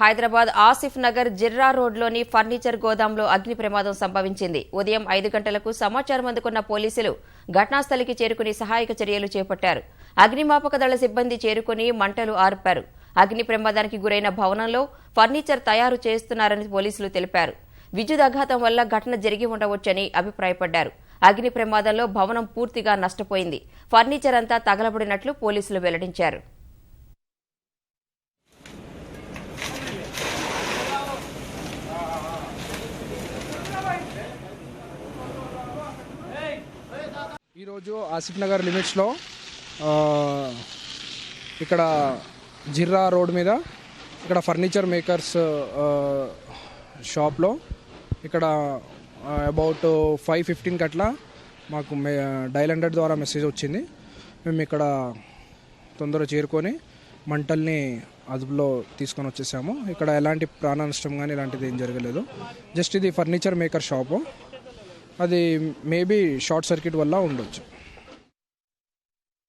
హైదరాబాద్ ఆసిఫ్ నగర్ జిర్రా రోడ్లోని ఫర్నిచర్ గోదాంలో అగ్ని ప్రమాదం సంభవించింది. ఉదయం 5 గంటలకు సమాచారం అందుకున్న పోలీసులు ఘటనాస్థలికి చేరుకుని సహాయక చర్యలు చేపట్టారు. అగ్నిమాపక దళ సిబ్బంది చేరుకుని మంటలు ఆర్పారు. అగ్ని ప్రమాదానికి గురైన భవనంలో ఫర్నిచర్ తయారు చేస్తున్నారని పోలీసులు తెలిపారు. విద్యుదాఘాతం వల్ల ఘటన జరిగి ఉండవచ్చని అభిప్రాయపడ్డారు. అగ్ని ప్రమాదంలో భవనం పూర్తిగా నష్టపోయింది. ఫర్నిచర్ అంతా తగలబడినట్లు పోలీసులు వెల్లడించారు. ఈరోజు ఆసిఫ్ నగర్ లిమిట్స్లో ఇక్కడ జిర్రా రోడ్ మీద ఇక్కడ ఫర్నిచర్ మేకర్స్ షాప్లో ఇక్కడ అబౌట్ 5:15 అట్లా మాకు డయల్ 100 ద్వారా మెసేజ్ వచ్చింది. మేము ఇక్కడ తొందరగా చేరుకొని మంటల్ని అదుపులో తీసుకొని వచ్చేసాము. ఇక్కడ ఎలాంటి ప్రాణ నష్టం కానీ ఇలాంటిది ఏం జరగలేదు. జస్ట్ ఇది ఫర్నిచర్ మేకర్ షాపు. అది మేబీ షార్ట్ సర్క్యూట్ వల్ల ఉండొచ్చు.